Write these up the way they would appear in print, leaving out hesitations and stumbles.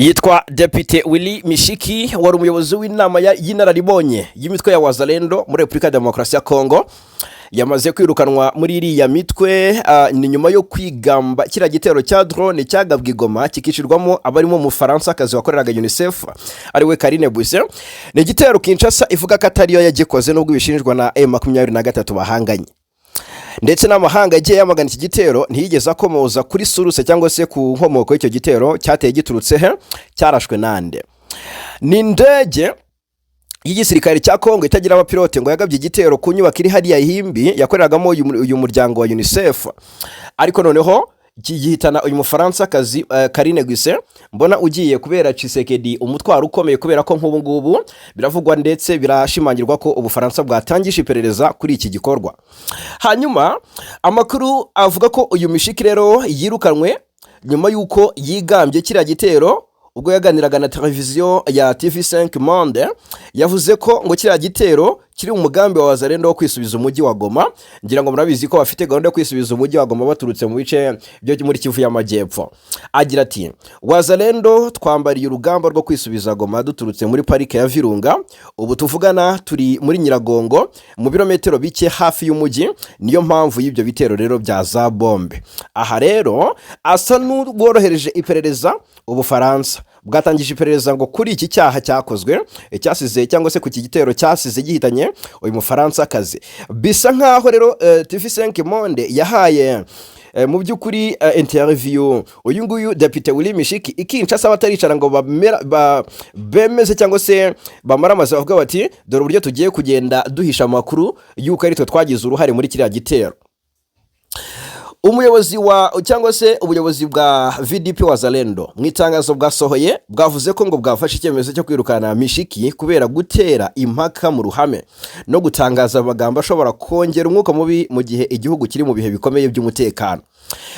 Yitwa Depite Willy Mishiki wari umuyobozi w'inama y'inararibonye y'imitwe ya Wazalendo muri Republika ya Demokarasi ya Kongo. Yamaze kwirukanwa muri iriya mitwe ni nyuma yo kwigamba kira gitero cya drone cyagabwe Goma kikishirwamo abarimo mu Faransa kazi wakoreraga UNICEF ariwe Karine Buse. Ni gitero Kinshasa ivuga ko atari yo yagikoze nubwo bishinjwa na M23 bahanganye. Ndetse n'amahanga yagiye yamagana iki gitero ntiyigeze akomoza kuri suruse cyangwa se ku nkomoko y'icyo gitero cyateye giturutse he cyarashwe nande. Ni indege y'igisirikare cya Kongo itagira abapilote ngo yagabye igitero ku nyubako iri hariya Himbi yakoreragamo uyu muryango wa UNICEF, ariko noneho gihitana uyu Mufaransa kazi Karine Buse mbona ugiye kubera Tshisekedi umutwaro ukomeye kubera ko nk'ubu ngubu biravugwa ndetse birashimangirwa ko Ubufaransa bwatangije iperereza kuri iki gikorwa. Hanyuma amakuru avuga ko uyu Mishiki rero yirukanwe nyuma yuko yigambye kiriya gitero ubwo yaganiraga na televiziyo ya TV5 Monde. Yavuze ko ngo kiriya gitero kiri umugambi wa Wazalendo wo kwisubiza umujyi wa Goma. Ngira ngo murabizi ko bafite gahunda yo kwisubiza umujyi wa Goma baturutse mu bice byo muri Kivu y'Amajyepfo. Agira ati Wazalendo twambariye urugamba rwo kwisubiza Goma duturutse muri parike ya Virunga. Ubu tuvugana turi muri Nyiragongo mu birometero bike hafi y'umujyi, niyo mpamvu y'ibyo bitero rero bya za bombe. Aha rero asa n'ubworohereje iperereza Ubufaransa bwatangije iperereza ngo kuri iki cyaha cyakozwe cyasize cyangwa se ku gitero cyasize gihitanye uyu Mufaransa kazi. Bisa nkaho rero TV5 Monde yahaye mu byukuri interview uyu nguyu Depite Willy Mishiki ikinshasa bataricara ngo bemeze cyangwa se bamaramaze bavuga bati dore uburyo tugiye kugenda duhisha amakuru yuko ari twe twagize uruhare muri kiriya gitero. Umuyobozi cyangwa se ubuyobozi bwa VDP Wazalendo mu itangazo bwasohoye bwavuze ko ngo bwafashe icyemezo cyo kwirukana Mishiki kubera gutera impaka mu ruhame no gutangaza amagambo ashobora kongera umwuka mubi mu gihe igihugu kiri mu bihe bikomeye by'umutekano.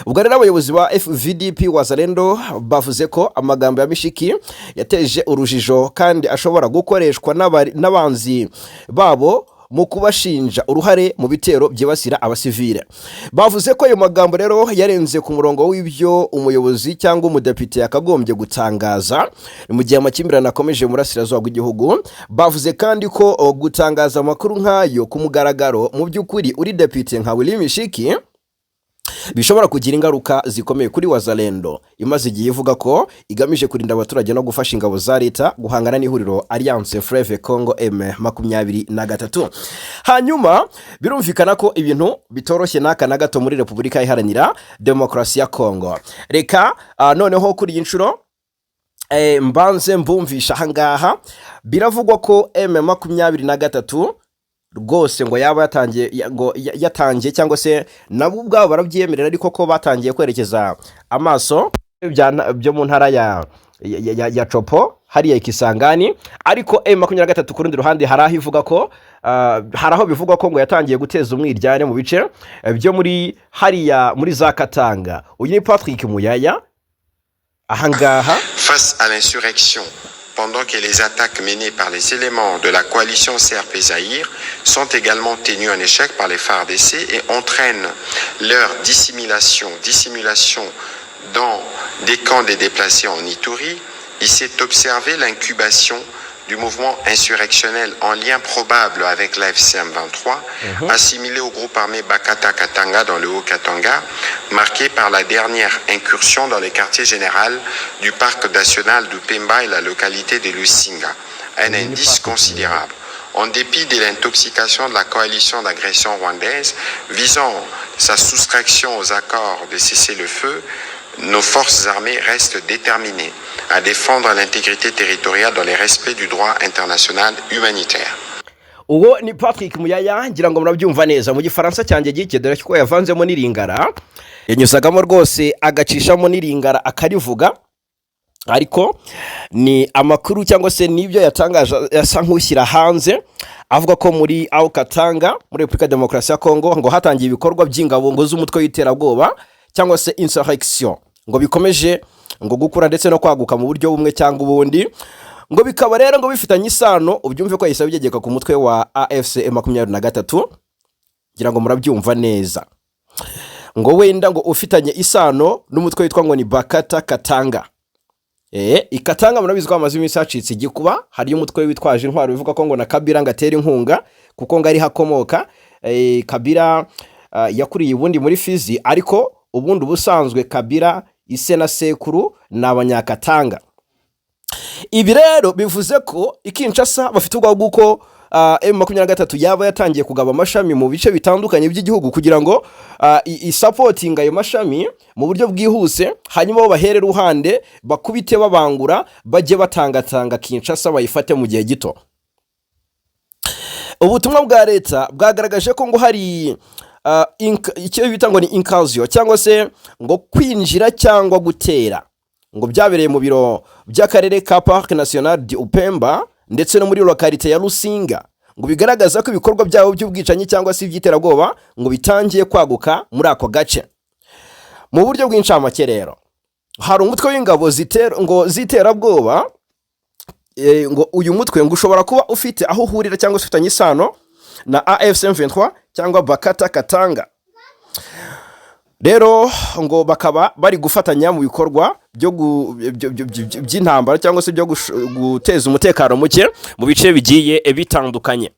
Ubwo rero abayobozi ba VDP Wazalendo bavuze ko amagambo ya Mishiki yateje urujijo kandi ashobora gukoreshwa n'abanzi babo mu kubashinja uruhare mu bitero byibasira abasivile. Bavuze ko ayo magambo rero yarenze ku murongo w'ibyo umuyobozi cyangwa umudepite yakagombye gutangaza mu gihe amakimbirane akomeje mu burasirazuba bw'igihugu. Bavuze kandi ko gutangaza amakuru nk'ayo ku mugaragaro mu by'ukuri uri depite nka Willy Mishiki bishobora kugira ingaruka zikomeye kuri Wazalendo imaze igihe ivuga ko igamije kurinda abaturage no gufasha ingabo za leta guhangana n'ihuriro Alliance Fleuve Congo M23. Hanyuma birumvikana ko ibintu bitoroshye n'aka na gato muri Repubulika Iharanira Demokarasi ya Kongo. Reka noneho kuri inshuro mbanze mbumvisha hangaha biravugwa ko M23 rwose ngo yaba yatangiye cyangwa se nabo ubwabo barabyemerera ariko ko batangiye kwerekeza amaso byo mu ntara ya Chopo hariya Kisangani. Ariko M23 ku rundi ruhande hari aho bivugwa ko ngo yatangiye guteza umwiryane mu bice byo muri hariya muri za Katanga. Uyu ni Patrick Muyaya ahangaha. Face à l'insurrection, pendant que les attaques menées par les éléments de la coalition CRP Zaïre sont également tenues en échec par les FARDC et entraînent leur dissimulation dans des camps des déplacés en Ituri, il s'est observé l'incubation du mouvement insurrectionnel en lien probable avec l'AFC M23, assimilé au groupe armé Bakata Katanga dans le Haut-Katanga, marqué par la dernière incursion dans les quartiers généraux du parc national du Pemba et la localité de Lusinga. Un indice considérable. En dépit de l'intoxication de la coalition d'agression rwandaise visant sa soustraction aux accords de cessez-le-feu, nos forces armées restent déterminées à défendre l'intégrité territoriale dans le respect du droit international humanitaire. Uwo ni Patrick Muyaya ngira ngo murabyumva neza mu gifaransa cyanjye gike dore ko yavanzemo n'iringara yanyuzagamo rwose agacishamo n'iringara akarivuga, ariko ni amakuru cyangwa se nibyo yatangaje yasa nk'ushyira hanze avuga ko muri Katanga muri Republika Demokarasi ya Kongo ngo hatangiye ibikorwa by'ingabo ngo z'umutwe w'iterabwoba cyangwa se insurrection ngo bikomeje ngo gukura ndetse no kwaguka mu buryo bumwe cyangwa ubundi, ngo bikaba rero ngo bifitanye isano ubyumve ko yisaba byegeka ku mutwe wa AFC M23. Ngira ngo murabyumva neza ngo wenda ngo ufitanye isano n'umutwe witwa ngo ni Bakata Katanga. Ikatanga murabizi ko amaze iminsi hacitse igikuba, hari umutwe witwaje intwaro bivuga ko ngo na Kabila ngatera inkunga kuko ngo ari hakomoka. Kabila yakuriye ubundi muri Fizi, ariko ubundi ubusanzwe Kabila ise na sekuru ni abanyakatanga. Ibi rero bivuze ko Kinshasa bafite ubwoba bw'uko M23 yaba yatangiye kugaba amashami mu bice bitandukanye by'igihugu kugira ngo isapotinga ayo mashami mu buryo bwihuse, hanyuma bo bahere ruhande bakubite babangura bajye batangatanga Kinshasa bayifate mu gihe gito. Ubutumwa bwa leta bwagaragaje ko ngo hari icyo bita ngo ni incursion cyangwa se ngo kwinjira cyangwa gutera, ngo byabereye mu biro by'akarere ka Parc National de Upemba ndetse no muri lokalite ya Rusinga, ngo bigaragaza ko ibikorwa byabo by'ubwicanyi cyangwa se iby'iterabwoba ngo bitangiye kwaguka muri ako gace. Mu buryo bw'incamake rero, hari umutwe w'ingabo ziterabwoba, ngo uyu mutwe ngo ushobora kuba ufite aho uhurira cyangwa se ufitanye isano na AFC M23 cyangwa Bakata Katanga. Rero ngo bakaba bari gufatanya mu bikorwa by'intambara cyangwa se byo guteza umutekano muke mu bice bigiye bitandukanye.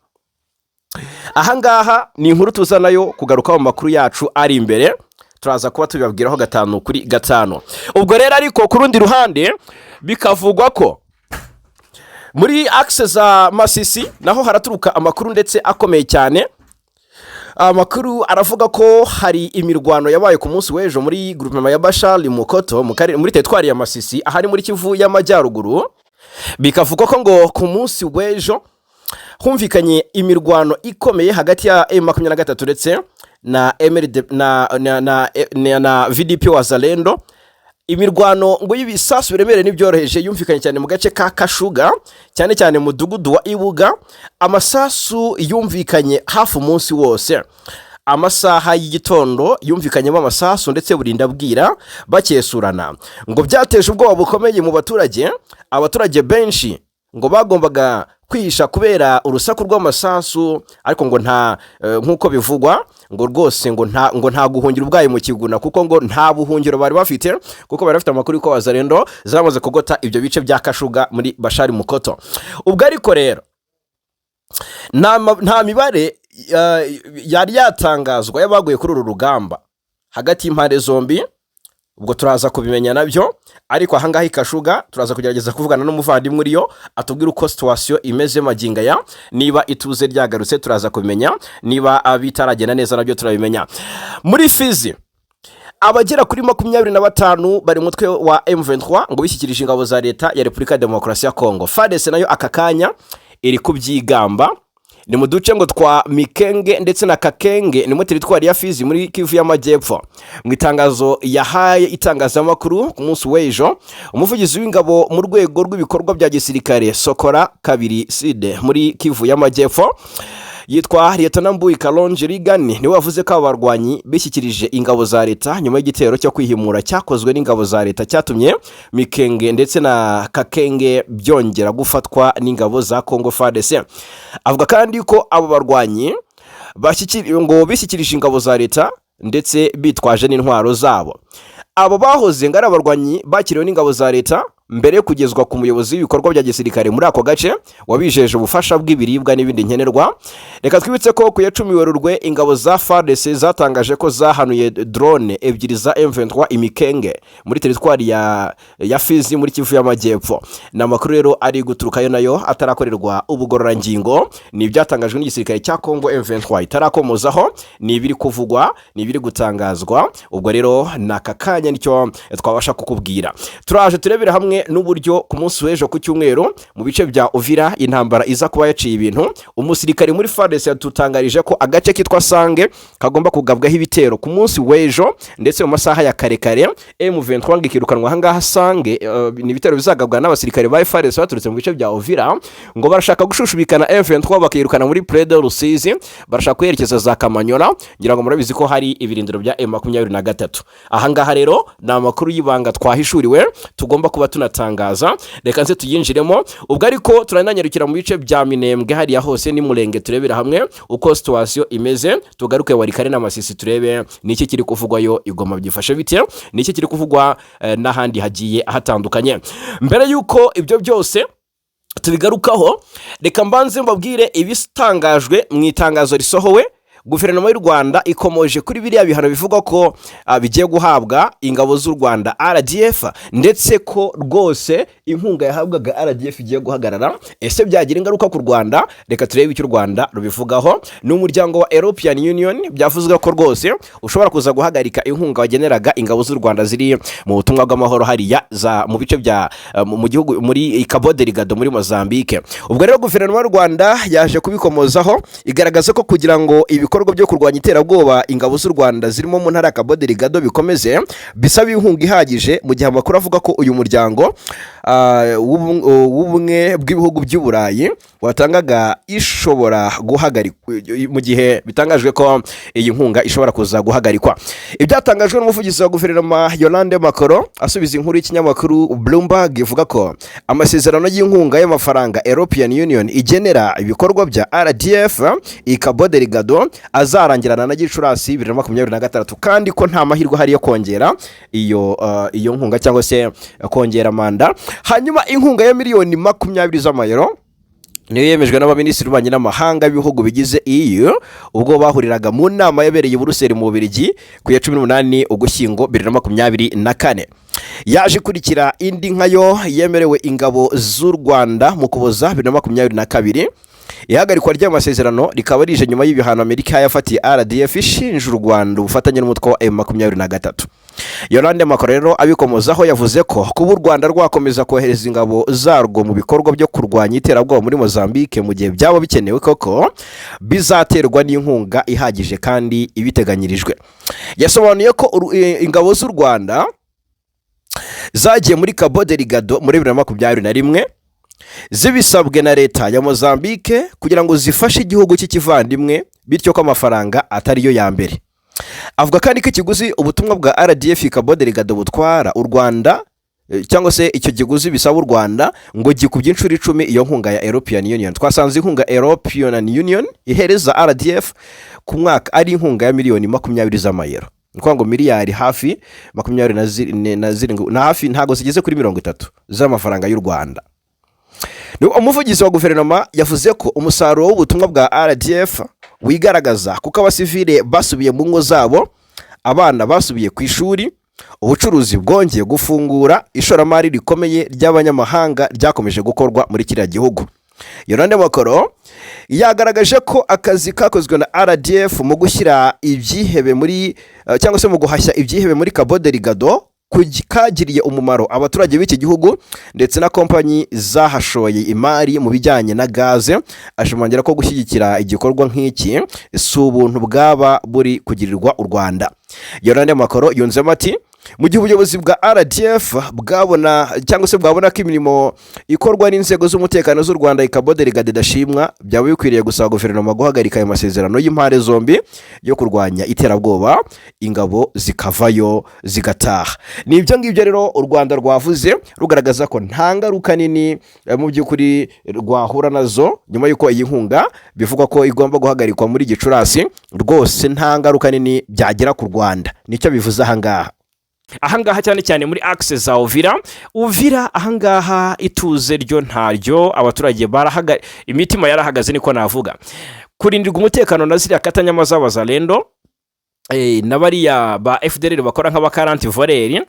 Ahangaha ni inkuru tuzanayo kugaruka mu makuru yacu ari imbere, turaza kuba tubibabwiraho 5 kuri 5. Ubwo rero ariko ku rundi ruhande bikavugwa ko muri axe za Masisi naho haraturuka amakuru ndetse akomeye cyane. Amakuru aravuga ko hari imirwano yabaye ku munsi w'ejo muri groupement ya Bashali Mukoto muri teritwari ya Masisi ahari muri Kivu y'Amajyaruguru. Bikavuga ko ngo ku munsi w'ejo humvikanye imirwano ikomeye hagati ya M23 ndetse na MRD na VDP Wazalendo. Imirwano ngo y'ibisasu biremere n'ibyoroheje yumvikanye cyane mu gace ka Kashuga, cyane cyane mu mudugudu wa Ibuga. Amasasu yumvikanye hafi umunsi wose, amasaha y'igitondo yumvikanyemo amasasu ndetse burinda bwira bakesurana, ngo byateje ubwoba bukomeye mu baturage. Abaturage benshi ngo bagombaga kwihisha kubera urusaku rw'amasasu, ariko ngo nta nkuko bivugwa ngo rwose ngo nta guhungira ubwayo mu kiguna, kuko ngo nta buhungiro bari bafite, kuko bari bafite amakuru ko Wazalendo zamaze kugota ibyo bice bya Kashuga muri Bashari Mukoto. Ubwo ariko rero nta mibare yari yatangazwa yabaguye kuri uru rugamba hagati y'impande zombi. Ubwo turaza kubimenya nabyo, ariko ahangaha Kashuga turaza kugerageza kuvugana n'umuvandimwe uriyo atubwira uko situation imeze maginga ya, niba ituze ryagarutse turaza kubimenya, niba abitaragenda neza nabyo turabimenya. Muri Fizi abagera kuri 25 bari mutwe wa M23 ngo bishyikirije ingabo za leta ya Repubulika ya Demokarasi ya Kongo. FARDC nayo akakanya iri kubyigamba, ni mu duce ngo twa Mikenge ndetse na Kakenge ni mu teritwari ya Fizi muri Kivu y'Amajyepfo. Mu itangazo yahaye itangazamakuru ku munsi w'ejo, umuvugizi w'ingabo mu rwego rw'ibikorwa bya gisirikare Sokora 2 Side muri Kivu y'Amajyepfo yitwa Lieutenant Mbuyi Kalonji Rigani niwe wavuze ko abarwanyi bishyikirije ingabo za leta nyuma y'igitero cyo kwihimura cyakozwe n'ingabo za leta cyatumye Mikenge ndetse na Kakenge byongera gufatwa n'ingabo za Congo FARDC. Avuga kandi ko abo barwanyi bishyikirije ingabo za leta ndetse bitwaje n'intwaro zabo. Abo bahoze ngara abarwanyi bakiriwe n'ingabo za leta mbere kugezwa ku muyobozi w'ibikorwa bya gisirikare muri ako gace wabijeje ubufasha bw'ibiribwa n'ibindi nkenerwa. Reka twibutse ko ku ya 10 Werurwe ingabo za FARDC zatangaje ko zahanuye drone 2 za M23 Imikenge muri teritwari ya Fizi muri Kivu y'Amajyepfo. Na makuru rero ari guturukayo nayo atarakorerwa ubugororangingo, ni byatangajwe n'igisirikare cya Congo M23 itarakomozaho, ni ibiri kuvugwa, ni ibiri gutangazwa. Ubwo rero nakakanya nicyo twabasha kukubwira. Turaje turebera hamwe n'uburyo ku munsi w'ejo ku cyumweru mu bice bya Uvira intambara iza kuba yaciye ibintu. Umusirikare muri FARDC yatutangarije ko agace kitwa Sange kagomba kugabwaho ibitero ku munsi w'ejo ndetse mu masaha ya karekare. M23 ngikirukanwa hangaha Sange ni ibitero bizagabwa n'abasirikare ba FARDC baturutse mu bice bya Uvira, ngo barashaka gushushubikana M23 bakirukana muri Prede Rusizi, barashaka kwerekeza za Kamanyola. Ngira ngo murabizi ko hari ibirindiro bya M23. Ahangaha rero na makuru y'ibanga twahishuriwe tugomba kuba runatangaza. Reka nze tuyinjiremo ubwo, ariko turananyarukira mu bice bya Minembwe hariya hose ni Murenge, turebera hamwe uko situation imeze. Tugaruke Warikare na Masisi turebe niki kiri kuvugwayo, Igoma byifashe bite, niki kiri kuvugwa n'ahandi hagiye ahatandukanye. Mbere yuko ibyo byose tubigarukaho, reka mbanze mbabwire ibitangajwe mu itangazo risohowe. Guverinoma y'u Rwanda ikomoje kuri biriya bihano bivuga ko bigiye guhabwa ingabo z'u Rwanda RDF, ndetse ko rwose inkunga yahabwaga RDF igiye guhagarara. Ese byagira ingaruka ku Rwanda? Reka turebe icyo u Rwanda rubivugaho. N'umuryango wa European Union byavuzwe ko rwose ushobora kuza guhagarika inkunga wageneraga ingabo z'u Rwanda ziri mu butumwa bw'amahoro hariya mu bice bya mu gihugu muri Cabo Delgado muri Mozambique. Ubwo rero guverinoma y'u Rwanda yaje kubikomozaho, igaragaza ko kugira ngo ibikorwa byo kurwanya iterabwoba ingabo z'u Rwanda zirimo mu ntara ya Cabo Delgado bikomeze, bisaba inkunga ihagije, mu gihe amakuru avuga ko uyu muryango w'ubumwe bw'ibihugu by'Uburayi watangaga ishobora guhagarikwa, mu gihe bitangajwe ko iyi nkunga ishobora kuza guhagarikwa. Ibyatangajwe n'umuvugizi wa guverinoma Yolande Makoro asubiza inkuru y'ikinyamakuru Bloomberg ivuga ko amasezerano y'inkunga y'amafaranga European Union igenera ibikorwa bya RDF i Cabo Delgado azarangirana na Gicurasi 2023, kandi ko nta mahirwe hari yo kongera iyo nkunga cyangwa se kongera manda. Hanyuma inkunga ya miliyoni 20 z'amayero niyo yemejwe n'abaminisitiri b'ububanyi n'amahanga b'ibihugu bigize EU ubwo bahuriraga mu nama yabereye i Buruseli mu Bubiligi ku ya 18 Ugushyingo 2024. Yaje kurikira indi nkayo yemerewe ingabo z'u Rwanda mu Kuboza 2022. Ihagarikwa ry'amasezerano rikaba rije nyuma y'ibihano Amerika yafatiye RDF ishinja u Rwanda ubufatanye n'umutwe wa M23. Yolande Makoro rero abikomozaho yavuze ko kuba u Rwanda rwakomeza kohereza ingabo zarwo mu bikorwa byo kurwanya iterabwoba muri Mozambique mu gihe byaba bikenewe koko bizaterwa n'inkunga ihagije kandi ibiteganyirijwe. Yasobanuye ko ingabo z'u Rwanda zagiye muri Cabo Delgado muri 2021 zibisabwe na leta ya Mozambique kugira ngo zifashe igihugu cy'ikivandimwe, bityo ko amafaranga atari yo ya mbere. Avuga kandi ko ikiguzi ubutumwa bwa RDF Cabo Delgado butwara u Rwanda cyangwa se icyo kiguzi bisaba u Rwanda ngo gikubye inshuro 10 iyo nkunga ya European Union. Twasanze inkunga European Union ihereza RDF ku mwaka ari inkunga ya miliyoni 20 z'amayero, nko ngo miliyari hafi 27 na hafi ntago zigeze kuri 30 z'amafaranga y'u Rwanda. Umuvugizi wa guverinoma yavuze ko umusaruro w'ubutumwa bwa RDF wigaragaza kuko abasivile basubiye mu ngo zabo, abana basubiye ku ishuri, ubucuruzi bwongeye gufungura, ishoramari rikomeye ry'abanyamahanga ryakomeje gukorwa muri kiriya gihugu. Yolande Makoro yagaragaje ko akazi kakozwe na RDF mu gushyira ibyihebe muri cyangwa se mu guhashya ibyihebe muri Cabo Delgado kagiriye umumaro abaturage b'iki gihugu ndetse na kompanyi zahashoye imari mu bijyanye na gaze. Ashimangira ko gushyigikira igikorwa nk'iki si ubuntu bwaba buri kugirirwa u Rwanda. Yolande Makoro yunzemo ati mu gihe ubuyobozi bwa RDF bwabona cyangwa se bwabona ko imirimo ikorwa n'inzego z'umutekano z'u Rwanda i Cabo Delgado idashimwa, byaba bikwiriye gusaba guverinoma guhagarika ayo masezerano y'impande zombi yo kurwanya iterabwoba, ingabo zikavayo zigataha. Ni ibyo ngibyo rero u Rwanda rwavuze rugaragaza ko nta ngaruka nini mu by'ukuri rwahura nazo nyuma y'uko iyi nkunga bivuga ko igomba guhagarikwa muri Gicurasi. Rwose nta ngaruka nini byagira ku Rwanda, nicyo bivuze ahangaha cyane cyane muri access za Uvira ahangaha ituze ryo ntaryo, abaturage imitima yarahagaze niko navuga. Kurindirwa umutekano na ziriya katanyama z'abazalendo n'abariya ba FDLR bakora nk'abakaranti voleri,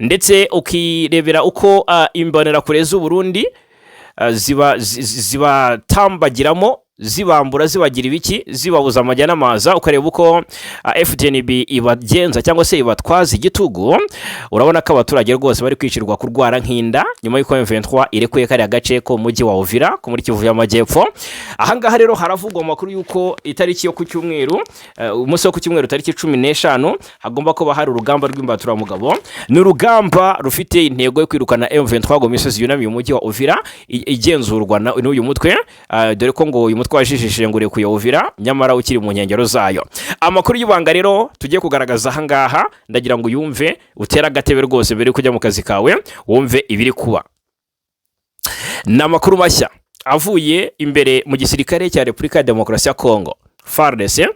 ndetse ukirebera uko imbonera kure z'u Burundi ziba tambagiramo, zibambura, zibagira ibiki, zibabuza amajya n'amaza. Ukareba uko FDNB ibagenza cyangwa se ibatwaza igitugu. Urabona ko abaturage rwose bari kwicirwa kurwara nk'inda nyuma y'uko M23 irekuye kariya gace ko mujyi wa Uvira ko muri Kivu y'Amajyepfo. Ahangaha rero haravugwa amakuru y'uko itariki yo ku cyumweru, umunsi wo ku cyumweru tariki 15 hagomba kuba hari urugamba rw'imbaturamugabo. Ni urugamba rufite intego yo kwirukana M23 ngo misozi yunamiye umujyi wa Uvira igenzurwa n'uyu mutwe, dore ko ngo uyu twajijishije ngo uri kuyovira nyamara ukiri mu nkengero zayo. Amakuru y'ibanga rero tugiye kugaragaza aha ngaha ndagira ngo yumve utera agatebe rwose mbere kujya mu kazi kawe wumve ibiri kuba. Ni amakuru mashya avuye imbere mu gisirikare cya Repubulika ya Demokarasi ya Kongo FARDC,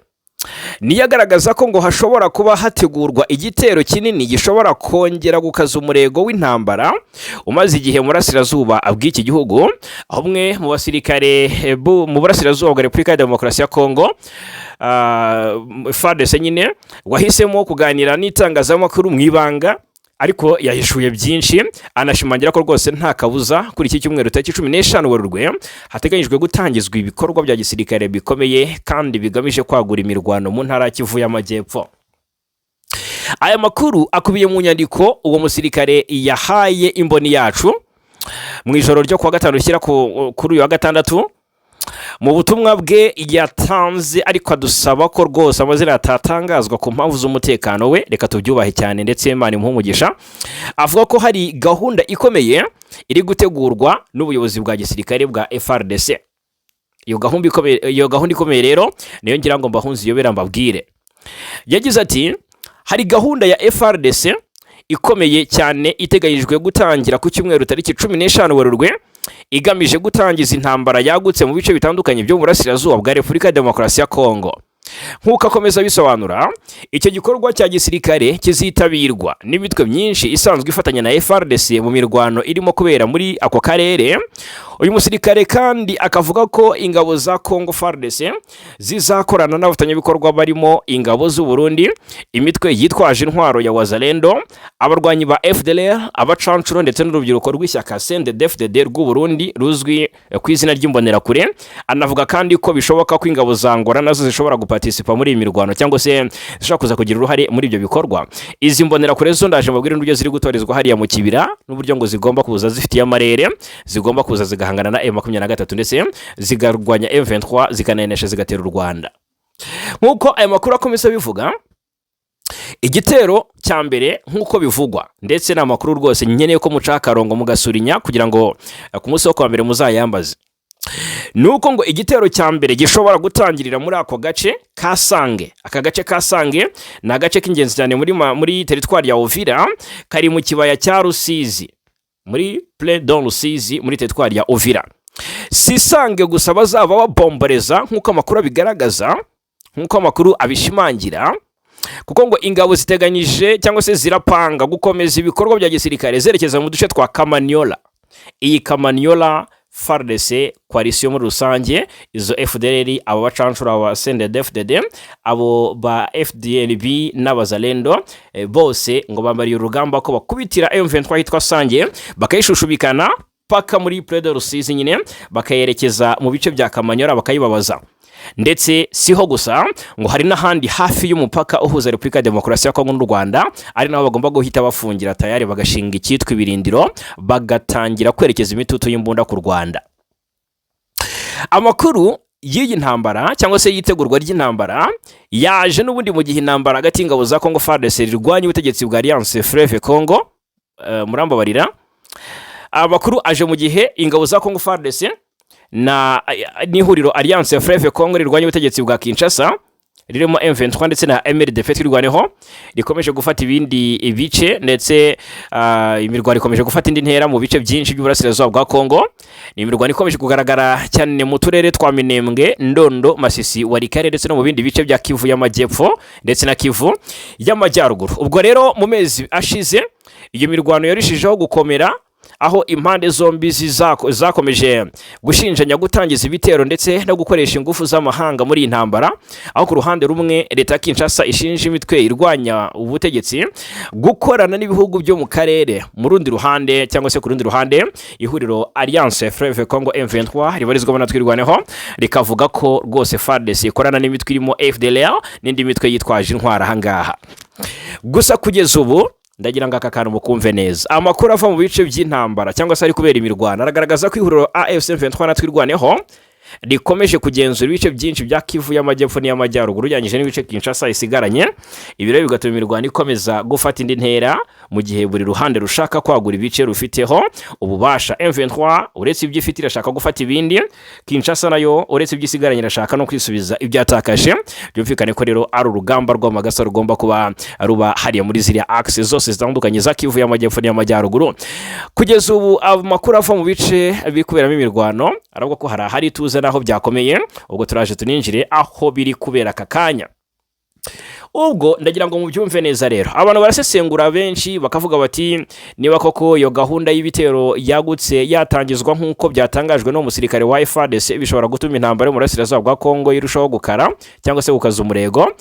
niyo agaragaza ko ngo hashobora kuba hategurwa igitero kinini gishobora kongera gukaza umurego w'intambara umaze igihe mu burasirazuba bw'iki gihugu. Umwe mu basirikare mu burasirazuba bwa Repubulika ya Demokarasi ya Kongo FARDC nyine wahisemo kuganira n'itangazamakuru mu ibanga, ariko yahishuye byinshi, anashimangira ko rwose nta kabuza kuri iki cyumweru tariki 15 Werurwe hateganyijwe gutangizwa ibikorwa bya gisirikare bikomeye kandi bigamije kwagura imirwano mu ntara ya Kivu y'Amajyepfo. Aya makuru akubiye mu nyandiko uwo musirikare yahaye imboni yacu mu ijoro ryo kuwa gatanu rishyira kuri uyu wa gatandatu. Mu butumwa bwe yatanze ariko adusaba ko rwose amazina atatangazwa ku mpamvu z'umutekano we, reka tubyubahe cyane ndetse Imana imuhe umugisha. Avuga ko hari gahunda ikomeye iri gutegurwa n'ubuyobozi bwa gisirikare bwa FARDC. Iyo gahunda ikomeye rero niyo ngira ngo mbahunze iyobera mbabwire. Yagize ati hari gahunda ya FARDC ikomeye cyane iteganyijwe gutangira ku cyumweru tariki 15 Werurwe igamije gutangiza intambara yagutse mu bice bitandukanye byo mu burasirazuba bwa Repubulika ya Demokarasi ya Kongo. Nk'uko akomeza bisobanura, icyo gikorwa cya gisirikare kizitabirwa n'imitwe myinshi isanzwe ifatanya na FARDC mu mirwano irimo kubera muri ako karere. Uyu musirikare kandi akavuga ko ingabo za Kongo FARDC zizakorana n'abafatanyabikorwa barimo ingabo z'u Burundi, imitwe yitwaje intwaro ya Wazalendo, abarwanyi ba FDLR, abacancuro ndetse n'urubyiruko rw'ishyaka CNDD-FDD rw'u Burundi ruzwi ku izina ry'imbonerakure. Anavuga kandi ko bishoboka ko ingabo za Angola nazo zishobora guparticipa muri iyi mirwano cyangwa se zishobora kuza kugira uruhare muri ibyo bikorwa. Izi mbonerakure zo ndaje mbabwire n'uburyo ziri gutorezwa hariya mu kibira n'uburyo ngo zigomba kuza zifitiye amarere, zigomba kuza zigahangana na M23 ndetse zigarwanya M23 zikanenesha zigatera u Rwanda. Nk'uko aya makuru akomeza bivuga, igitero cya mbere nk'uko bivugwa ndetse n'amakuru rwose nkeneye ko mucakarongo mugasurinya kugira ngo ku munsi wo kwa mbere muzayambaze, nuko ngo igitero cya mbere gishobora gutangirira muri ako gace ka Sange. Aka gace ka Sange ni agace k'ingenzi cyane muri teritwari ya Uvira, kari mu kibaya cya Rusizi, muri Plaine de Rusizi muri teritwari ya Uvira. Si Sange gusa bazaba babomboreza nk'uko amakuru abigaragaza, nk'uko amakuru abishimangira, kuko ngo ingabo ziteganyije cyangwa se zirapanga gukomeza ibikorwa bya gisirikare zerekeza mu duce twa Kamanyola. Iyi Kamanyola FARDC coalition muri rusange, izo FDLR, abo bacancura ba CNDD-FDD, abo ba FDLB n'abazalendo, bose ngo bambariye urugamba ko bakubitira M23 hitwa Sange bakayishushubikana paka muri Plaine de Rusizi nyine bakayerekeza mu bice bya Kamanyola bakayibabaza. Ndetse siho gusa ngo hari n'ahandi hafi y'umupaka uhuza Repubulika ya Demokarasi ya Kongo n'u Rwanda, ari naho bagomba guhita bafungira tayari bagashinga icyitwa ibirindiro bagatangira kwerekeza imitutu y'imbunda ku Rwanda. Amakuru y'iyi ntambara cyangwa se yitegurwa ry'intambara yaje n'ubundi mu gihe intambara hagati y'ingabo za Kongo FARDC rirwanya ubutegetsi bwa Alliance Fleuve Congo murambabarira. Amakuru aje mu gihe ingabo za Kongo FARDC na n'ihuriro Alliance Fleuve Congo rirwanya ubutegetsi bwa Kinshasa ririmo M23 ndetse na MRDF twirwaneho rikomeje gufata ibindi ibice, ndetse imirwano ikomeje gufata indi ntera mu bice byinshi by'uburasirazuba bwa Kongo. Ni imirwano ikomeje kugaragara cyane mu turere twa Minembwe, Ndondo, Masisi, Walikare ndetse no mu bindi bice bya Kivu y'Amajyepfo ndetse na Kivu y'Amajyaruguru. Ubwo rero mu mezi ashize iyo mirwano yarishijeho gukomera, aho impande zombi zakomeje gushinjanya gutangiza ibitero ndetse no gukoresha ingufu z'amahanga muri intambara, aho ku ruhande rumwe leta Kinshasa ishinja imitwe irwanya ubutegetsi gukorana n'ibihugu byo mu karere, mu rundi ruhande cyangwa se ku rundi ruhande ihuriro Alliance Fleuve Congo M23 ribarizwamo na twirwaneho rikavuga ko rwose FARDC ikorana n'imitwe irimo FDLR n'indi mitwe yitwaje intwara ahangaha. Gusa kugeza ubu ndagira ngo aka kantu mukumve neza, amakuru ava mu bice by'intambara cyangwa se ari kubera imirwano aragaragaza ko ihuriro AFC M23 na twirwaneho rikomeje kugenzura ibice byinshi bya Kivu y'amajyepfo n'iy'amajyaruguru ujyanyije n'ibice Kinshasa isigaranye. Ibi rero bigatuma imirwano ikomeza gufata indi ntera mu gihe buri ruhande rushaka kwagura ibice rufiteho ububasha. M23 uretse ibyo ifite irashaka gufata ibindi, Kinshasa nayo uretse ibyo isigaranye irashaka no kwisubiza ibyatakaje. Byumvikane ko rero ari urugamba rw'amagasa rugomba kuba ruba hariya muri ziriya axe zose zitandukanye za Kivu y'amajyepfo n'iy'amajyaruguru. Kugeza ubu amakuru ava mu bice bikuberamo imirwano aravuga ko hari tuze naho byakomeye. Ubwo turaje tuninjire aho biri kubera aka kanya. Ubwo ndagira ngo mubyumve neza rero, abantu barasesengura benshi bakavuga bati niba koko iyo gahunda y'ibitero yagutse yatangizwa nk'uko byatangajwe no musirikare wa FARDC bishobora gutuma intambara yo mu burasirazuba bwa Kongo irushaho gukara cyangwa se gukaza umurego,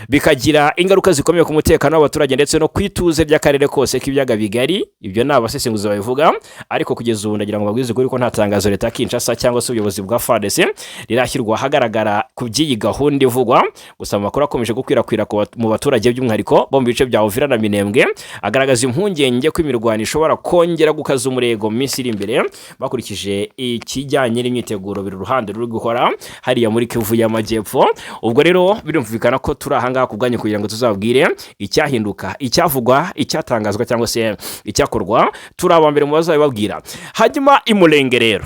bikagira ingaruka zikomeye ku mutekano w'abaturage ndetse no kwituze ry'akarere kose k'ibyaga bigari. Ibyo ni abasesenguzi babivuga, ariko kugeza ubu ndagira ngo babwize ko nta tangazo leta ya Kinshasa cyangwa se ubuyobozi bwa FARDC rirashyirwa ahagaragara ku by'iyi gahunda ivugwa. Gusa amakuru akomeje gukwirakwira mu baturage by'umwihariko bo mu bice bya Uvira na Minembwe agaragaza impungenge ko imirwano ishobora kongera gukaza umurego mu minsi iri imbere, bakurikije ikijyanye n'imyiteguro biri ruhande ruri gukora hariya muri Kivu y'amajyepfo. Ubwo rero birumvikana ko turi ahangaha kubwanye kugira ngo tuzabwire icyahinduka, icyavugwa, icyatangazwa cyangwa se icyakorwa. Turi aba mbere mu bazabibabwira. Hanyuma imurenge rero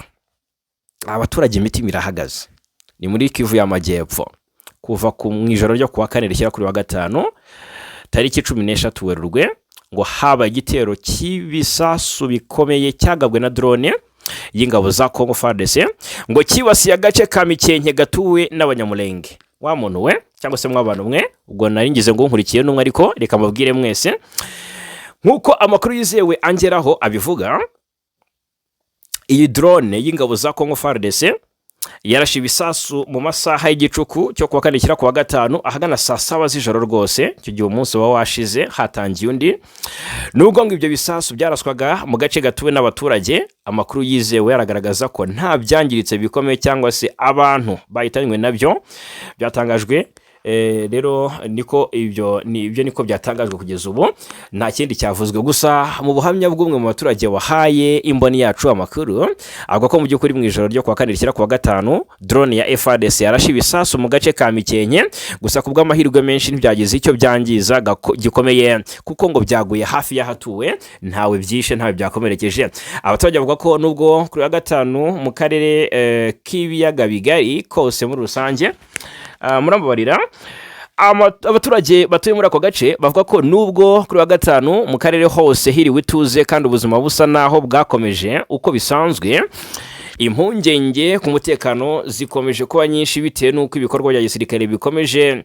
abaturage imitima irahagaze ni muri Kivu y'amajyepfo kuva mu ijoro ryo kuwa kane rishyira kuri wa gatanu tariki 16 Werurwe ngo haba igitero cy'ibisasu bikomeye cyagabwe na drone y'ingabo za Congo FARDC ngo kibasiye agace ka Mikenke gatuwe n'abanyamulenge. Wa muntu we cyangwa se mw'abantu mwe, ubwo naringize ngo nkurikiye n'umwe, ariko reka mbabwire mwese nkuko amakuru yizewe angeraho abivuga. Iyi drone y'ingabo za Congo FARDC yarashe ibisasu mu masaha y'igicuku cyo kuwa kane shyira kuwa gatanu ahagana saa 7 z'ijoro rwose. Icyo gihe umunsi wa washize hatangiye undi. Nubwo ngo ibyo bisasu byaraswaga mu gace gatuwe n'abaturage, amakuru yizewe yaragaragaza ko nta byangiritse bikomeye cyangwa se abantu bahitanywe nabyo byatangajwe. Rero niko ibyo niko byatangajwe kugeza ubu, nta kindi cyavuzwe. Gusa mu buhamya bw'umwe mu baturage wahaye imboni yacu amakuru avuga ko mu by'ukuri mu ijoro ryo kuwa kane rishyira kuwa gatanu drone ya FARDC yarashe ibisasu mu gace ka Mikenke. Gusa ku bw'amahirwe menshi ntibyagize icyo byangiza gikomeye kuko ngo byaguye hafi y'ahatuwe, ntawe byishe ntawe byakomerekeje. Abaturage bavuga ko nubwo kuri wa gatanu mu karere k'ibiyaga bigari kose muri rusange murambabarira abaturage batuye muri ako gace bavuga ko nubwo kuri wa gatanu mu karere hose hiriwe ituze kandi ubuzima busa naho bwakomeje uko bisanzwe, impungenge ku mutekano zikomeje kuba nyinshi bitewe n'uko ibikorwa bya gisirikare bikomeje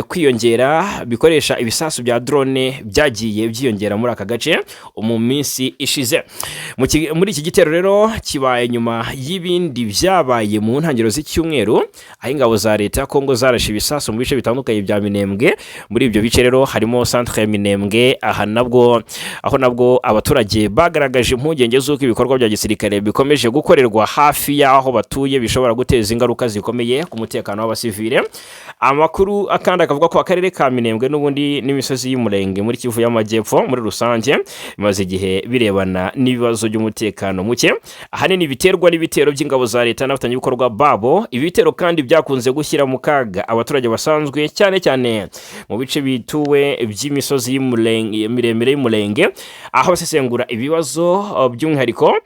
kwiyongera bikoresha ibisasu bya drone byagiye byiyongera muri aka gace mu minsi ishize. Muri iki gitero rero kibaye nyuma y'ibindi byabaye mu ntangiriro z'icyumweru aho ingabo za leta ya Kongo zarashe ibisasu mu bice bitandukanye bya Minembwe. Muri ibyo bice rero harimo centre ya Minembwe, aho nabwo abaturage bagaragaje impungenge z'uko ibikorwa bya gisirikare bikomeje gukorerwa hafi y'aho batuye bishobora guteza ingaruka zikomeye ku mutekano w'abasivile. Amakuru akandi akavuga ko akarere ka Minembwe n'ubundi n'imisozi y'umurenge muri Kivu y'amajyepfo muri rusange bimaze igihe birebana n'ibibazo by'umutekano muke, ahanini biterwa n'ibitero by'ingabo za leta n'abafatanyabikorwa babo. Ibitero kandi byakunze gushyira mu kaga abaturage basanzwe cyane cyane mu bice bituwe by'imisozi miremire y'umurenge, aho basesengura ibibazo by'umwihariko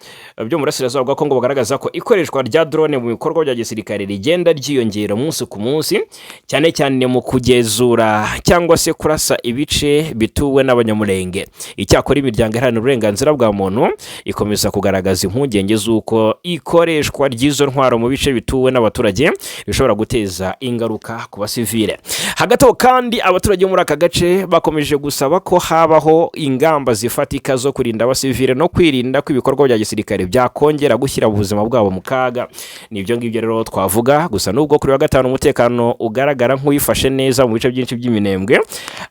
byo mu burasirazuba bwa Kongo bagaragaza ko ikoreshwa rya drone mu bikorwa bya gisirikare rigenda ryiyongera umunsi ku munsi, cyane cyane mu kugenzura cyangwa se kurasa ibice bituwe n'abanyamurenge. Icyakora imiryango iharanira uburenganzira bwa muntu ikomeza kugaragaza impungenge z'uko ikoreshwa ry'izo ntwaro mu bice bituwe n'abaturage bishobora guteza ingaruka ku basivile. Hagati aho kandi abaturage muri aka gace bakomeje gusaba ko habaho ingamba zifatika zo kurinda abasivile no kwirinda ko ibikorwa bya gisirikare byakongera gushyira ubuzima bwabo mu kaga. Nibyo ngibyo rero twavuga. Gusa nubwo kuri wa gatanu umutekano ugaragara nk'uwifashe neza mu bice byinshi by'Iminembwe,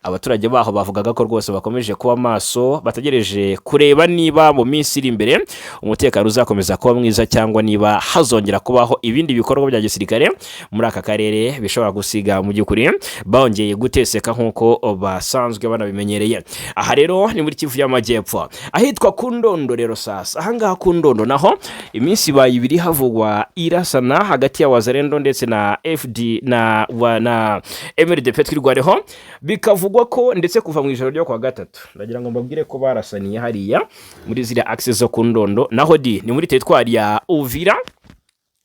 abaturage baho bavugaga ko rwose bakomeje kuba maso bategereje kureba niba mu minsi iri imbere umutekano uzakomeza kuba mwiza cyangwa niba hazongera kubaho ibindi bikorwa bya gisirikare muri aka karere bishobora gusiga mu by'ukuri bongeye guteseka nk'uko basanzwe banabimenyereye. Aha rero ni muri Kivu y'amajyepfo ahitwa ku Ndondo. Rero sasa ahangaha ku Ndondo naho iminsi ibaye ibiri havugwa irasana hagati ya Wazalendo ndetse na FD na MRDP twirwareho, bikavugwa ko ndetse kuva mu ijoro ryo kwa gatatu ndagira ngo mbabwire ko barasaniye hariya muri ziriya access zo ku Ndondo, naho ni muri teritwari ya Uvira,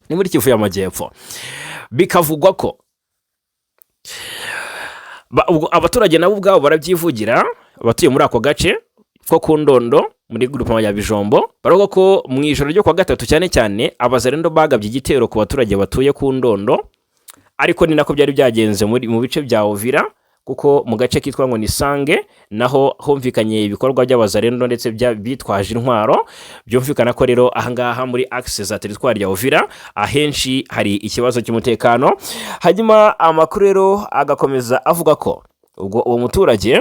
ni muri Kivu y'Amajyepfo. Bikavugwa ko abaturage nabo ubwabo barabyivugira, abatuye muri ako gace ko ku Ndondo muri groupement ya Bijombo, baravuga ko mu ijoro ryo kwa gatatu cyane cyane Abazalendo bagabye igitero ku baturage batuye ku Ndondo, ariko ni nako byari byagenze mu bice bya Uvira, kuko mu gace kitwa ngo ni Sange naho humvikanye ibikorwa by'Abazalendo ndetse bitwaje intwaro. Byumvikana ko rero ahangaha muri access za teritwari ya Uvira ahenshi hari ikibazo cy'umutekano. Hanyuma amakuru rero agakomeza avuga ko ubwo uwo muturage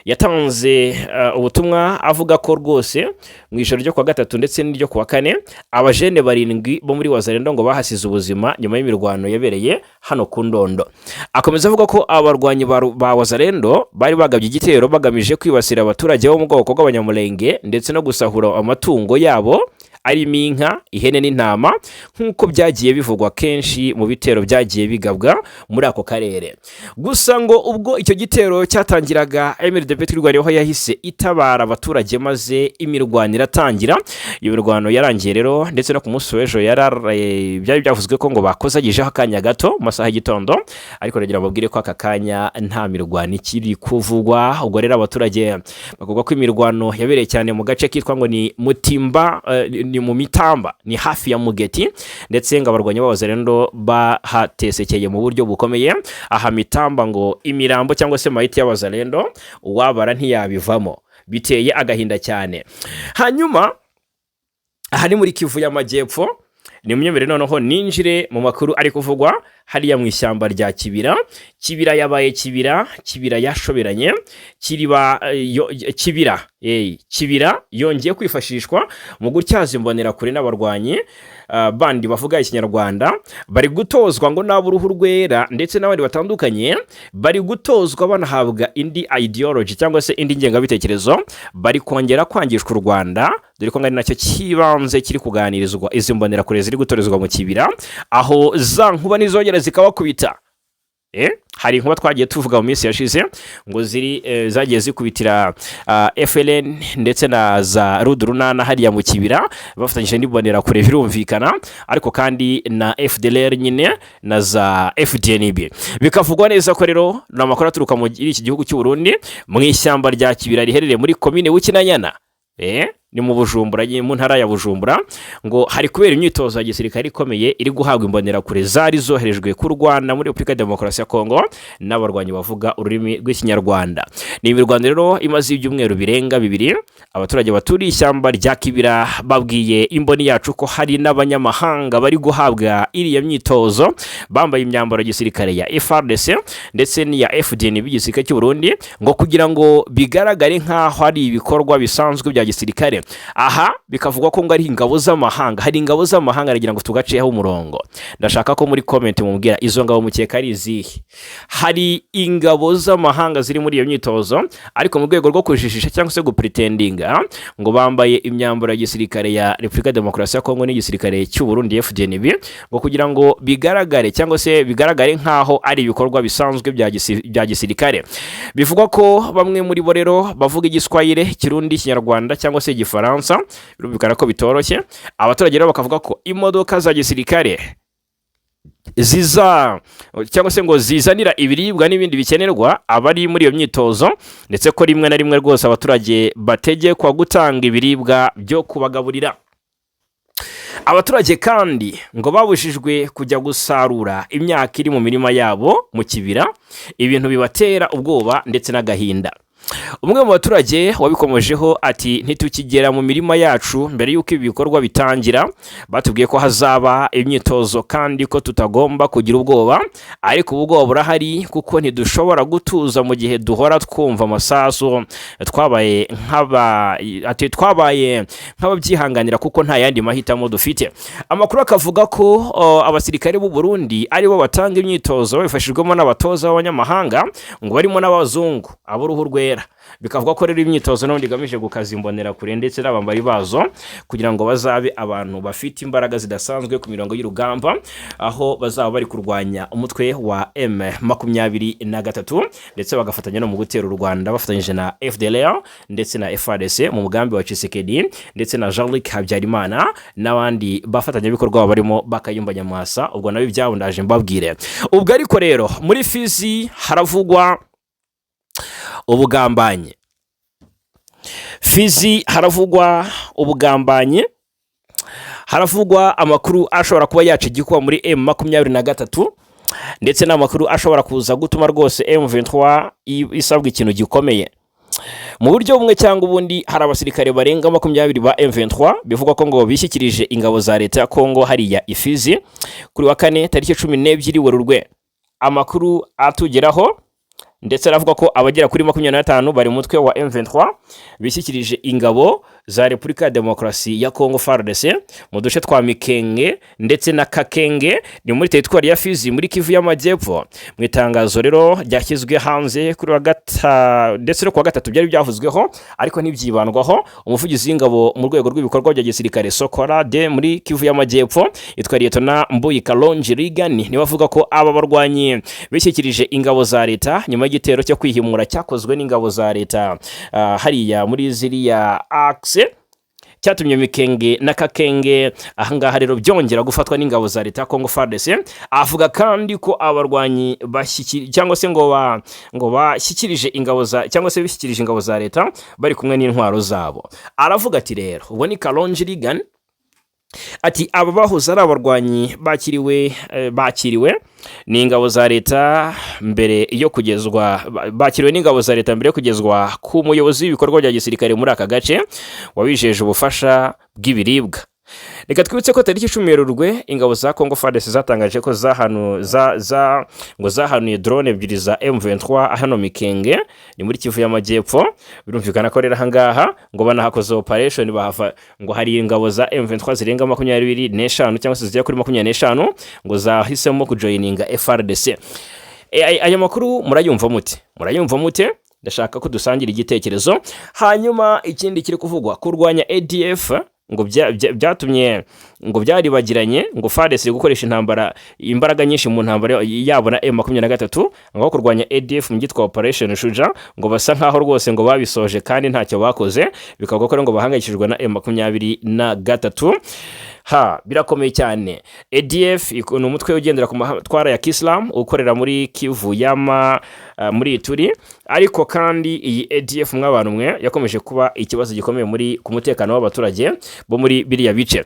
yatanze ubutumwa avuga ko rwose mu ijoro ryo kwa gatatu ndetse n'iryo kwa kane abajene 7 bo muri Wazalendo ngo bahasize ubuzima nyuma y'imirwano yabereye hano ku Ndondo. Akomeza avuga ko abarwanyi ba Wazalendo bari bagabye igitero bagamije kwibasira abaturage bo mu bwoko bw'Abanyamulenge ndetse no gusahura amatungo yabo arimo inka, ihene n'intama, nk'uko byagiye bivugwa kenshi mu bitero byagiye bigabwa muri ako karere. Gusa ngo ubwo icyo gitero cyatangiraga MRDP twirwareho yahise itabara abaturage maze imirwano iratangira. Iyo mirwano yarangiye rero ndetse no ku munsi w'ejo byari byavuzwe ko ngo bakozagijeho akanya gato mu masaha y'igitondo, ariko nagira babwire ko aka kanya nta mirwano ikiri kuvugwa. Ubwo rero abaturage bavuga ko imirwano yabereye cyane mu gace kitwa ngo ni Mutimba, ni mu Mitamba, ni hafi ya Mugeti, ndetse ngo abarwanyi b'Abazalendo bahatesekeye mu buryo bukomeye. Aha Mitamba ngo imirambo cyangwa se mayiti y'Abazalendo uwabara ntiyabivamo, biteye agahinda cyane. Hanyuma aha ni muri Kivu y'Amajyepfo, ni munyemere noneho ninjire mu makuru ari kuvugwa hariya mu ishyamba rya Kibira. Kibira yabaye Kibira yashoberanye, Kibira yongeye kwifashishwa mu gutyaza imbonera kure n'abarwanyi bandi bavuga ikinyarwanda. Bari gutozwa ngo n'aburuhu rwera ndetse n'abandi batandukanye, bari gutozwa banahabwa indi ideology cyangwa se indi ngengabitekerezo, bari kongera kwangishwa u Rwanda, dore ko ngari nacyo kibanze kiri kuganirizwa izi mbonera kure ziri gutorezwa mu Kibira, aho za nkuba nizongera zikabakubita. Hari inkuba twagiye tuvuga mu minsi yashize ngo zagiye zikubitira FLN ndetse na za Rudurunana hariya mu Kibira bafatanyije n'ibonera kure, birumvikana, ariko kandi na FDLR nyine na za FDNB. Bikavugwa neza ko rero n'amakuru aturuka mu iki gihugu cy'u Burundi mu ishyamba rya Kibira riherereye muri komine Bukinanyana, ni mu Bujumbura, mu ntara ya Bujumbura, ngo hari kubera imyitozo ya gisirikare ikomeye iri guhabwa imbonera kure zari zoherejwe ku Rwanda muri Republika Demokarasi ya Kongo n'abarwanyi bavuga ururimi rw'ikinyarwanda. Ni imirwano rero imaze ibyumweru birenga 2. Abaturage baturiye ishyamba rya Kibira babwiye imboni yacu ko hari n'abanyamahanga bari guhabwa iriya myitozo bambaye imyambaro ya gisirikare ya FARDC ndetse n'iya FDN b'igisirikare cy'u Burundi, ngo kugira ngo bigaragare nk'aho hari ibikorwa bisanzwe bya gisirikare. Aha bikavugwa ko ngo ari ingabo z'amahanga, hari ingabo z'amahanga, aragira ngo tugaciyeho umurongo. Ndashaka ko muri comment mubwira izo ngabo mukeka ari izihe. Hari ingabo z'amahanga ziri muri iyo myitozo, ariko mu rwego rwo kujijisha cyangwa se gupretendinga ngo bambaye imyambaro ya gisirikare ya Republika Demokarasi ya Kongo n'igisirikare cy'u Burundi FDNB, ngo kugira ngo bigaragare cyangwa se bigaragare nk'aho ari ibikorwa bisanzwe bya gisirikare. Bivugwa ko bamwe muri bo rero bavuga Igiswahili, Kirundi, Kinyarwanda cyangwa se Igifaransa, birumvikana ko bitoroshye. Abaturage rero bakavuga ko imodoka za gisirikare cyangwa se ngo zizanira ibiribwa n'ibindi bikenerwa abari muri iyo myitozo, ndetse ko rimwe na rimwe rwose abaturage bategekwa gutanga ibiribwa byo kubagaburira. Abaturage kandi ngo babujijwe kujya gusarura imyaka iri mu mirima yabo mu Kibira, ibintu bibatera ubwoba ndetse n'agahinda. Umwe mu baturage wabikomojeho ati ntitukigera mu mirima yacu mbere y'uko ibi bikorwa bitangira. Batubwiye ko hazaba imyitozo kandi ko tutagomba kugira ubwoba, ariko ubwoba burahari kuko ntidushobora gutuza mu gihe duhora twumva amasasu. Twabaye nk'ababyihanganira kuko nta yandi mahitamo dufite. Amakuru akavuga ko abasirikare b'u Burundi aribo batanga imyitozo bifashijwemo n'abatoza b'abanyamahanga, ngo barimo n'abazungu ab'uruhu rwera. FDLR. Bikavuga ko rero imyitozo n'ubundi igamije gukaza imbonera kure ndetse n'abambari bazo kugira ngo bazabe abantu bafite imbaraga zidasanzwe ku mirongo y'urugamba, aho bazaba bari kurwanya umutwe wa M23 ndetse bagafatanya no mu gutera u Rwanda bafatanyije na FDLR ndetse na FARDC mu mugambi wa Tshisekedi ndetse na Jean-Luc Habyarimana n'abandi bafatanyabikorwa barimo Bakayumba Nyamwasa. Ubwo nabi byabo ndaje mbabwire. Ubwo ariko rero muri Fizi haravugwa ubugambanyi. Fizi haravugwa ubugambanyi, haravugwa amakuru ashobora kuba yacigikwa muri M23 ndetse n'amakuru ashobora kuza gutuma rwose M23 isabwa ikintu gikomeye. Mu buryo bumwe cyangwa ubundi hari abasirikare barenga 20 ba M23 bivugwa ko ngo bishyikirije ingabo za leta ya Kongo hariya Ifizi kuri wa 4 tariki 12 Werurwe. Amakuru atugeraho ndetse aravuga ko abagera kuri 25 bari mutwe wa M23 bishyikirije ingabo za Repubulika ya Demokarasi ya Kongo FARDC mu duce twa Mikenge ndetse na Kakenge ni muri teritwari ya Fizi muri Kivu y'Amajyepfo. Mu itangazo rero ryashyizwe hanze kuri wa ndetse no ku wa gatatu byari byavuzweho ariko ntibyibandwaho. Umuvugizi w'ingabo mu rwego rw'ibikorwa bya gisirikare Sokora de muri Kivu y'Amajyepfo yitwa Lieutenant Mbuyi Kalonji Regan niwe avuga ko aba barwanyi bishyikirije ingabo za leta nyuma y'igitero cyo kwihimura cyakozwe n'ingabo za leta hariya muri ziriya axe cyatumye Mikenge na Kakenge ahangaha rero byongera gufatwa n'ingabo za leta Kongo FARDC. Avuga kandi ko abarwanyi cyangwa se ngo bashyikirije ingabo za cyangwa se bishyikirije ingabo za leta bari kumwe n'intwaro zabo. Aravuga ati rero ubwo ni Kalonji Regan ati aba bahoze ari abarwanyi bakiriwe n'ingabo za leta mbere yo kugezwa ku muyobozi w'ibikorwa bya gisirikare muri aka gace wabijeje ubufasha bw'ibiribwa. Reka twibutse ko tariki 10 Werurwe ingabo za Kongo FARDC zatangaje ko zahanuye drone ebyiri za M23 hano Mikenge ni muri Kivu y'Amajyepfo. Birumvikana ko rero ahangaha ngo banahakoze operation bahafa ngo hari ingabo za M23 zirenga 25 cyangwa se zijya kuri 25 ngo zahisemo kujoininga FARDC. Aya makuru murayumva mute? Ndashaka ko dusangira igitekerezo. Hanyuma ikindi kiri kuvugwa kurwanya ADF ngo byatumye ngo byaribagiranye ngo FARDC gukoresha imbaraga nyinshi mu ntambara yabona M23 ngo kurwanya ADF mu gitwa Operation Shuja ngo basa nkaho rwose ngo babisoje kandi ntacyo bakoze, bikavuga ko ngo bahangayikishijwe na M23. Birakomeye cyane. ADF ni umutwe ugendera ku matwara ya Islam ukorera muri Kivu muri Ituri, ariko kandi iyi ADF mw'abantu mwe yakomeje kuba ikibazo gikomeye ku mutekano w'abaturage bo muri biriya bice.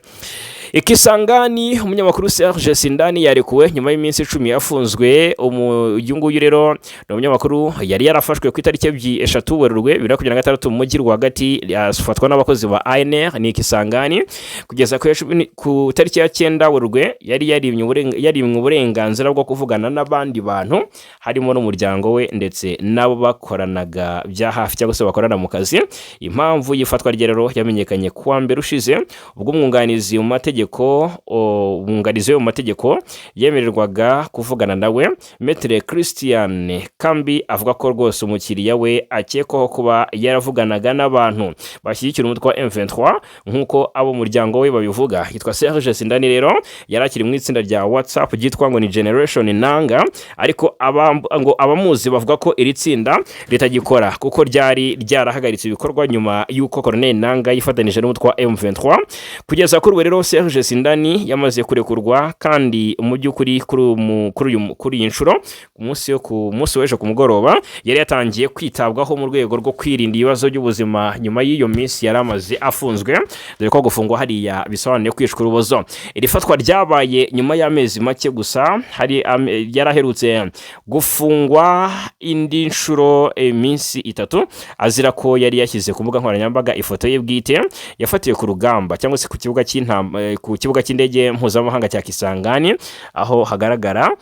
Ikisangani umunyamakuru Serge Sindani yarekuwe nyuma y'iminsi 10 yafunzwe. Uyu nguyu rero ni umunyamakuru yari yarafashwe ku itariki 3 Werurwe 2026 mu mujyi rwagati yafatwa n'abakozi ba ANR ni Ikisangani kugeza ku tariki ya 9 Werurwe yari yarimwe uburenganzira bwo kuvugana n'abandi bantu harimo n'umuryango we ndetse nabo bakoranaga bya hafi cyangwa se bakorana mu kazi. Impamvu yifatwa rero yamenyekanye kuwa mbere ushize ubwo umwunganizi mu mategeko yemererwaga kuvugana nawe. Maître Christian Kambi avuga ko rwose umukiriya we akekwaho kuba yaravuganaga n'abantu bashyigikira umutwe wa M23 nk'uko abo muryango we babivuga. Yitwa Serge Sindani rero yarakiri mu itsinda rya WhatsApp ryitwa ngo ni Generation Nanga, ariko abamuzi bavuga ko iri tsinda ritagikora kuko ryarahagaritse ibikorwa nyuma y'uko Colonel Nanga yifatanije n'umutwe wa M23. Kugeza kuri rero Serge Sindani yamaze kurekurwa kandi mu by'ukuri kuri iyi nshuro ku munsi w'ejo ku mugoroba yari yatangiye kwitabwaho mu rwego rwo kwirinda ibibazo by'ubuzima nyuma y'iyo minsi yari amaze afunzwe, dore ko gufungwa hariya bisobanuye kwishwa urubozo. Iri fatwa ryabaye nyuma y'amezi make gusa, yaraherutse gufungwa indi nshuro iminsi 3 azira ko yari yashyize ku mbuga nkoranyambaga ifoto ye bwite yafatiye ku rugamba cyangwa se ku kibuga cy'indege mpuzamahanga cya Kisangani, aho hagaragaraga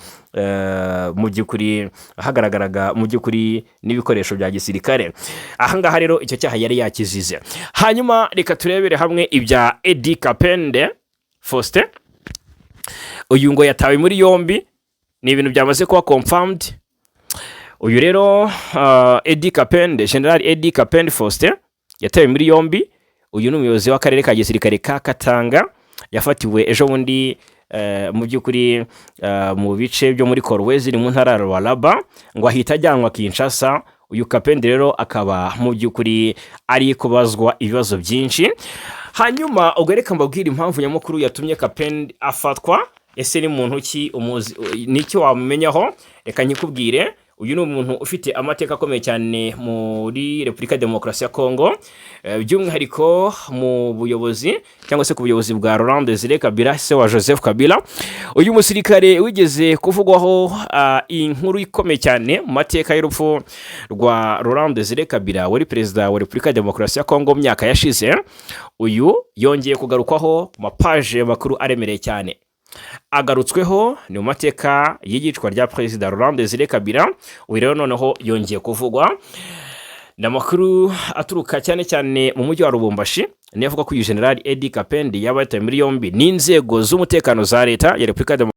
mu by'ukuri n'ibikoresho bya gisirikare. Ahangaha rero icyo cyaha yari yakizize. Hanyuma reka turebere hamwe ibya Edi Kapende Faustin. Uyu ngo yatawe muri yombi, ni ibintu byamaze kuba confirmed. uyu rero Edi Kapende, General Edi Kapende Faustin yatewe muri yombi. Uyu ni umuyobozi w'akarere ka gisirikare ka Katanga, yafatiwe ejo bundi mu by'ukuri mu bice byo muri Kolwezi mu ntara ya Lualaba, ngo ahita ajyanwa Kinshasa. Uyu Kapende rero akaba mu by'ukuri ari kubazwa ibibazo byinshi. Hanyuma ubwo reka mbabwire impamvu nyamukuru yatumye Kapende afatwa. Ese ni muntu ki, umuzi n'icyo wamumenyaho? Reka nkikubwire. Uyu ni umuntu ufite amateka akomeye cyane muri Repubulika ya Demokarasi ya Kongo, by'umwihariko mu buyobozi cyangwa se ku buyobozi bwa Laurent Desire Kabila, se wa Joseph Kabila. Uyu musirikare wigeze kuvugwaho inkuru ikomeye cyane mu mateka y'urupfu rwa Laurent Desire Kabila, wari perezida wa Repubulika ya Demokarasi ya Kongo mu myaka yashize. Uyu yongeye kugarukwaho mu mapaje makuru aremereye cyane. Agarutsweho ni mu mateka y'igicwa rya perezida Laurent Desire Kabila. Uyu rero noneho yongeye kuvugwa. Ni amakuru aturuka cyane cyane mu mujyi wa Lubumbashi, niyo avuga ko uyu General Edi Kapende yaba yatawe muri yombi n'inzego z'umutekano za leta ya Repubulika